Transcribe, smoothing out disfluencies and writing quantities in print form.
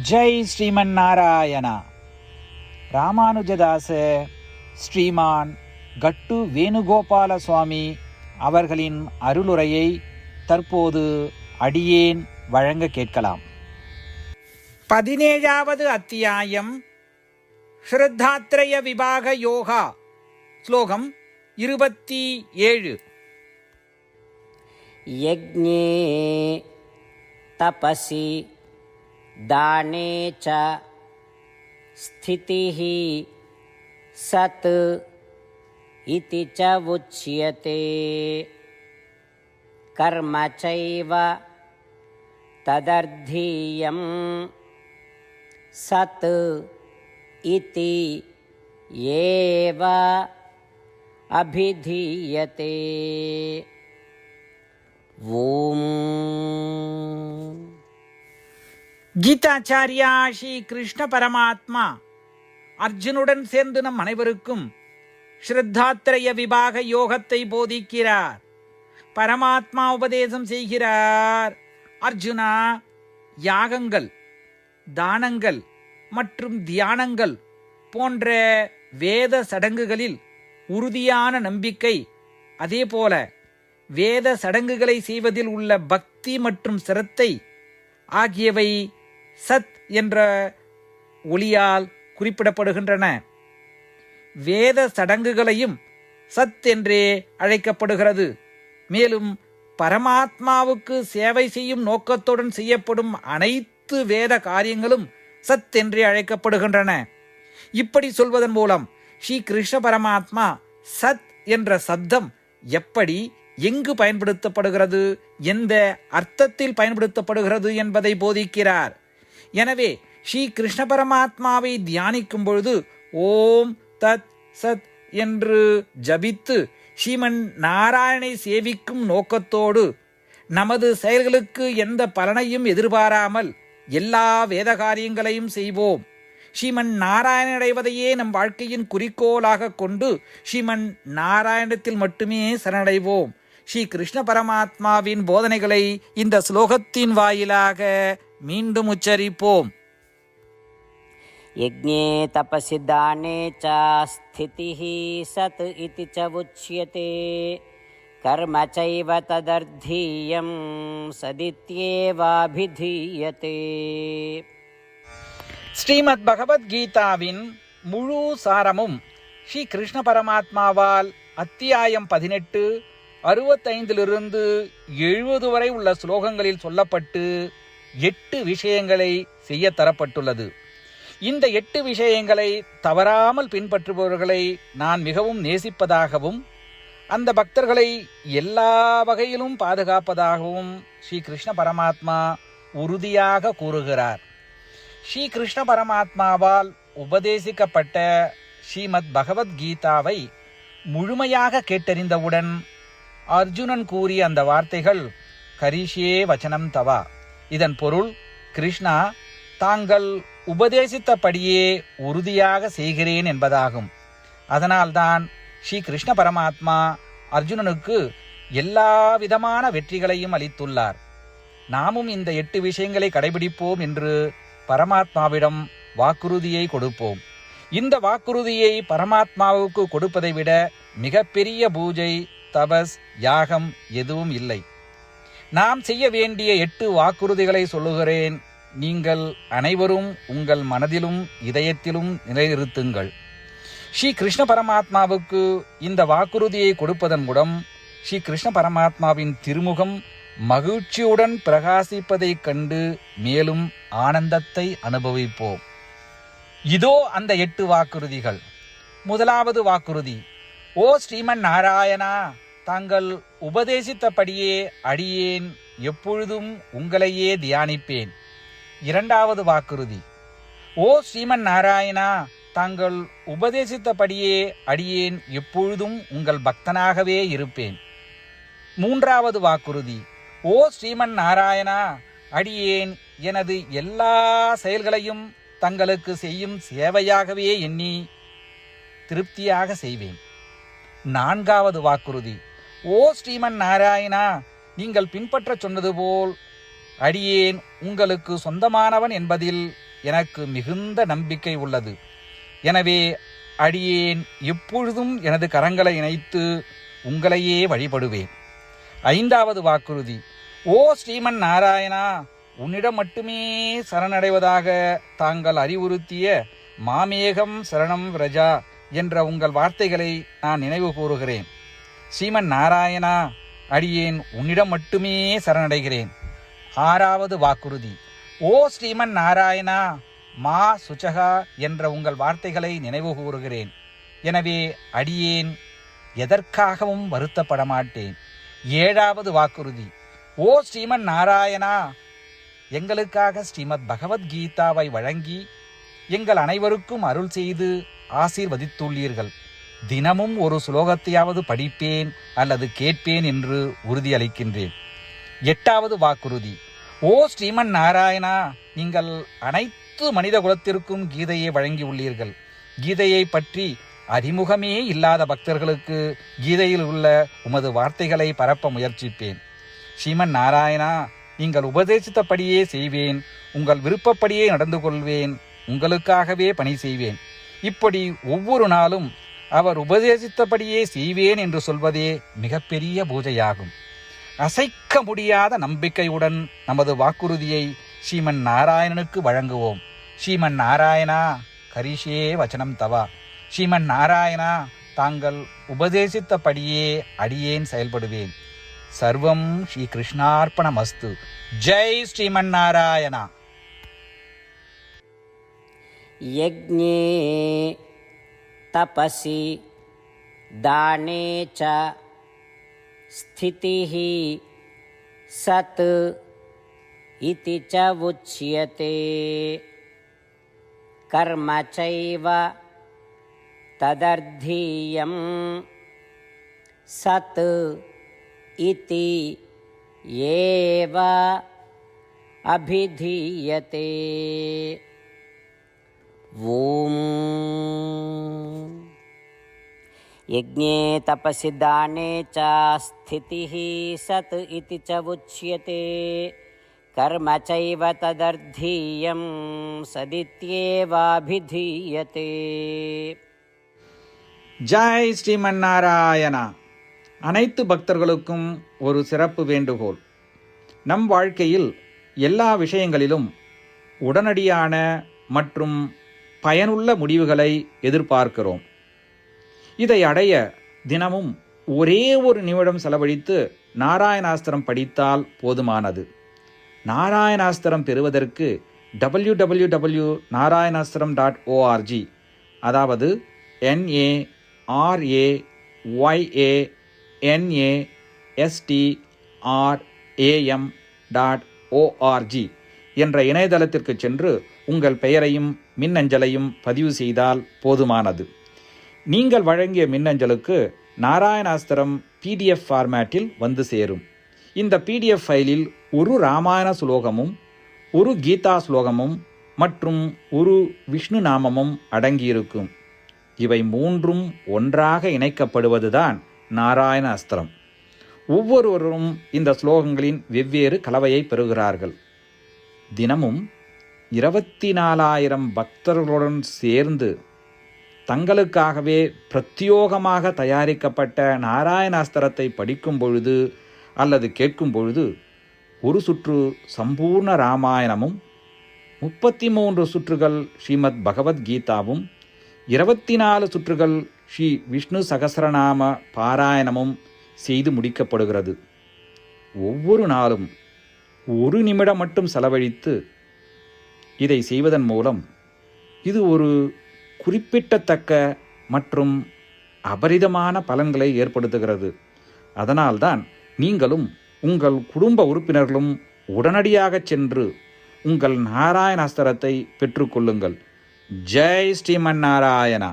ஜெய் ஸ்ரீமன் நாராயணா. ராமானுஜதாச ஸ்ரீமான் கட்டு வேணுகோபால சுவாமி அவர்களின் அருளுரையை தற்போது அடியேன் வழங்க கேட்கலாம். 17வது அத்தியாயம் ஸ்ரத்தாத்ரய விபாக யோகா. ஸ்லோகம் 27. யக்ஞே தபசி தானே ச ஸ்திதிஹ சத் இதி ச உச்யதே கர்ம சைவ ததர்த்தீயம் சத் இதி ஏவ அபிதீயதே. ஓம். கீதாச்சாரியா ஸ்ரீ கிருஷ்ண பரமாத்மா அர்ஜுனுடன் சேர்ந்து நம் அனைவருக்கும் ஸ்ரத்தாத்ரய விபாக யோகத்தை போதிக்கிறார். பரமாத்மா உபதேசம் செய்கிறார். அர்ஜுனா, யாகங்கள், தானங்கள் மற்றும் தியானங்கள் போன்ற வேத சடங்குகளில் உறுதியான நம்பிக்கை, அதேபோல வேத சடங்குகளை செய்வதில் உள்ள பக்தி மற்றும் சிரத்தை ஆகியவை சத் என்ற ஒளியால் குறிப்பிடப்படுகின்றன. வேத சடங்குகளையும் சத் என்றே அழைக்கப்படுகிறது. மேலும் பரமாத்மாவுக்கு சேவை செய்யும் நோக்கத்துடன் செய்யப்படும் அனைத்து வேத காரியங்களும் சத் என்றே அழைக்கப்படுகின்றன. இப்படி சொல்வதன் மூலம் ஸ்ரீ கிருஷ்ண பரமாத்மா சத் என்ற சப்தம் எப்படி, எங்கு பயன்படுத்தப்படுகிறது, எந்த அர்த்தத்தில் பயன்படுத்தப்படுகிறது என்பதை போதிக்கிறார். எனவே ஸ்ரீ கிருஷ்ண பரமாத்மாவை தியானிக்கும் பொழுது ஓம் தத் சத் என்று ஜபித்து ஸ்ரீமன் நாராயணனை சேவிக்கும் நோக்கத்தோடு நமது செயல்களுக்கு எந்த பலனையும் எதிர்பாராமல் எல்லா வேத காரியங்களையும் செய்வோம். ஸ்ரீமன் நாராயணடைவதையே நம் வாழ்க்கையின் குறிக்கோளாக கொண்டு ஸ்ரீமன் நாராயணத்தில் மட்டுமே சரணடைவோம். ஸ்ரீ கிருஷ்ண பரமாத்மாவின் போதனைகளை இந்த ஸ்லோகத்தின் வாயிலாக மீண்டும் உச்சரிப்போம். யக்ஞே தபசி தானே ச ஸ்திதிஹ சத் இதி ச உச்யதே கர்ம சைவ ததர்த்தீயம் சதித்யேவாபிதீயதே. ஸ்ரீமத் பகவத்கீதாவின் முழு சாரமும் ஸ்ரீ கிருஷ்ண பரமாத்மாவால் அத்தியாயம் 18, 65 70 வரை உள்ள ஸ்லோகங்களில் சொல்லப்பட்டு 8 விஷயங்களை செய்ய தரப்பட்டுள்ளது. இந்த 8 விஷயங்களை தவறாமல் பின்பற்றுபவர்களை நான் மிகவும் நேசிப்பதாகவும் அந்த பக்தர்களை எல்லா வகையிலும் பாதுகாப்பதாகவும் ஸ்ரீ கிருஷ்ண பரமாத்மா உறுதியாக கூறுகிறார். ஸ்ரீ கிருஷ்ண பரமாத்மாவால் உபதேசிக்கப்பட்ட ஸ்ரீமத் பகவத்கீதாவை முழுமையாக கேட்டறிந்தவுடன் அர்ஜுனன் கூறிய அந்த வார்த்தைகள் கரிஷ்யே வச்சனம் தவா. இதன் பொருள், கிருஷ்ணா, தாங்கள் உபதேசித்தபடியே உறுதியாக செய்கிறேன் என்பதாகும். அதனால்தான் ஸ்ரீ கிருஷ்ண பரமாத்மா அர்ஜுனனுக்கு எல்லா விதமான வெற்றிகளையும் அளித்துள்ளார். நாமும் இந்த 8 விஷயங்களை கடைபிடிப்போம் என்று பரமாத்மாவிடம் வாக்குறுதியை கொடுப்போம். இந்த வாக்குறுதியை பரமாத்மாவுக்கு கொடுப்பதை விட மிகப்பெரிய பூஜை, தபஸ், யாகம் எதுவும் இல்லை. நாம் செய்ய வேண்டிய 8 வாக்குறுதிகளை சொல்லுகிறேன். நீங்கள் அனைவரும் உங்கள் மனதிலும் இதயத்திலும் நிலைநிறுத்துங்கள். ஸ்ரீ கிருஷ்ண பரமாத்மாவுக்கு இந்த வாக்குறுதியை கொடுப்பதன் மூலம் ஸ்ரீ கிருஷ்ண பரமாத்மாவின் திருமுகம் மகிழ்ச்சியுடன் பிரகாசிப்பதைக் கண்டு மேலும் ஆனந்தத்தை அனுபவிப்போம். இதோ அந்த 8 வாக்குறுதிகள். முதலாவது வாக்குறுதி, ஓ ஸ்ரீமன் நாராயணா, தாங்கள் உபதேசித்தபடியே அடியேன் எப்பொழுதும் உங்களையே தியானிப்பேன். இரண்டாவது வாக்குறுதி, ஓ ஸ்ரீமன் நாராயணா, தாங்கள் உபதேசித்தபடியே அடியேன் எப்பொழுதும் உங்கள் பக்தனாகவே இருப்பேன். மூன்றாவது வாக்குறுதி, ஓ ஸ்ரீமன் நாராயணா, அடியேன் எனது எல்லா செயல்களையும் தங்களுக்கு செய்யும் சேவையாகவே எண்ணி திருப்தியாக செய்வேன். நான்காவது வாக்குறுதி, ஓ ஸ்ரீமன் நாராயணா, நீங்கள் பின்பற்ற சொன்னது போல் அடியேன் உங்களுக்கு சொந்தமானவன் என்பதில் எனக்கு மிகுந்த நம்பிக்கை உள்ளது. எனவே அடியேன் எப்பொழுதும் எனது கரங்களை இணைத்து உங்களையே வழிபடுவேன். 5வது வாக்குறுதி. ஓ ஸ்ரீமன் நாராயணா, உன்னிடம் மட்டுமே சரணடைவதாக தாங்கள் அறிவுறுத்திய மாமேகம் சரணம் விரஜா என்ற உங்கள் வார்த்தைகளை நான் நினைவு கூறுகிறேன். ஸ்ரீமன் நாராயணா, அடியேன் உன்னிடம் மட்டுமே சரணடைகிறேன். 6வது வாக்குறுதி. ஓ ஸ்ரீமன் நாராயணா, மா சுச்சகா என்ற உங்கள் வார்த்தைகளை நினைவு கூறுகிறேன். எனவே அடியேன் எதற்காகவும் வருத்தப்பட மாட்டேன். 7வது வாக்குறுதி. ஓ ஸ்ரீமன் நாராயணா, எங்களுக்காக ஸ்ரீமத் பகவத்கீதாவை வழங்கி எங்கள் அனைவருக்கும் அருள் செய்து ஆசீர்வதித்துள்ளீர்கள். தினமும் ஒரு ஸ்லோகத்தையாவது படிப்பேன் அல்லது கேட்பேன் என்று உறுதியளிக்கின்றேன். 8வது வாக்குறுதி. ஓ ஸ்ரீமன் நாராயணா, நீங்கள் அனைத்து மனித குலத்திற்கும் கீதையை வழங்கியுள்ளீர்கள். கீதையை பற்றி அறிமுகமே இல்லாத பக்தர்களுக்கு கீதையில் உள்ள உமது வார்த்தைகளை பரப்ப முயற்சிப்பேன். ஸ்ரீமன் நாராயணா, நீங்கள் உபதேசித்தபடியே செய்வேன். உங்கள் விருப்பப்படியே நடந்து கொள்வேன். உங்களுக்காகவே பணி செய்வேன். இப்படி ஒவ்வொரு நாளும் அவர் உபதேசித்தபடியே செய்வேன் என்று சொல்வதே மிகப்பெரிய பூஜையாகும். அசைக்க முடியாத நம்பிக்கையுடன் நமது வாக்குறுதியை ஸ்ரீமன் நாராயணனுக்கு வழங்குவோம். ஸ்ரீமன் நாராயணா, கரிஷே வச்சனம் தவா. ஸ்ரீமன் நாராயணா, தாங்கள் உபதேசித்தபடியே அடியேன் செயல்படுவேன். சர்வம் ஸ்ரீ கிருஷ்ணார்ப்பணமஸ்து. ஜெய் ஸ்ரீமன் நாராயணா. யஜ்ஞே தபசி தானே ச ஸ்திதிஹ சத் இதி ச உச்யதே கர்ம சைவ ததர்த்தீயம் சத் இதி ஏவ அபிதீயதே. ஓம். யஜ்ஞே தபசி தானே ச ஸ்திதிஹ சத் இதி ச உச்யதே கர்ம சைவ ததர்த்தீயம் சதித்யேவாபிதீயதே. ஜெய் ஸ்ரீமன் நாராயணா. அனைத்து பக்தர்களுக்கும் ஒரு சிறப்பு வேண்டுகோள். நம் வாழ்க்கையில் எல்லா விஷயங்களிலும் உடனடியான மற்றும் பயனுள்ள முடிவுகளை எதிர்பார்க்கிறோம். இதை அடைய தினமும் ஒரே ஒரு நிமிடம் செலவழித்து நாராயணாஸ்திரம் படித்தால் போதுமானது. நாராயணாஸ்திரம் பெறுவதற்கு www.narayanaastram.org, அதாவது NARAYANASTRAM.org என்ற இணையதளத்திற்கு சென்று உங்கள் பெயரையும் மின்னஞ்சலையும் பதிவு செய்தால் போதுமானது. நீங்கள் வழங்கிய மின்னஞ்சலுக்கு நாராயணாஸ்திரம் PDF ஃபார்மேட்டில் வந்து சேரும். இந்த PDF ஃபைலில் ஒரு ராமாயண ஸ்லோகமும் ஒரு கீதா ஸ்லோகமும் மற்றும் ஒரு விஷ்ணு நாமமும் அடங்கியிருக்கும். இவை மூன்றும் ஒன்றாக இணைக்கப்படுவதுதான் நாராயண அஸ்திரம். ஒவ்வொருவரும் இந்த ஸ்லோகங்களின் வெவ்வேறு கலவையை பெறுகிறார்கள். தினமும் 24,000 பக்தர்களுடன் சேர்ந்து தங்களுக்காகவே பிரத்யோகமாக தயாரிக்கப்பட்ட நாராயணாஸ்திரத்தை படிக்கும் பொழுது அல்லது கேட்கும் பொழுது ஒரு சுற்று சம்பூர்ண ராமாயணமும் 33 சுற்றுகள் ஸ்ரீமத் பகவத்கீதாவும் 24 சுற்றுகள் ஸ்ரீ விஷ்ணு சகஸ்ரநாம பாராயணமும் செய்து முடிக்கப்படுகிறது. ஒவ்வொரு நாளும் ஒரு நிமிடம் மட்டும் செலவழித்து இதை செய்வதன் மூலம் இது ஒரு குறிப்பிடத்தக்க மற்றும் அபரிதமான பலன்களை ஏற்படுத்துகிறது. அதனால்தான் நீங்களும் உங்கள் குடும்ப உறுப்பினர்களும் உடனடியாக சென்று உங்கள் நாராயணாஸ்திரத்தை பெற்றுக்கொள்ளுங்கள். ஜெய் ஸ்ரீமன் நாராயணா.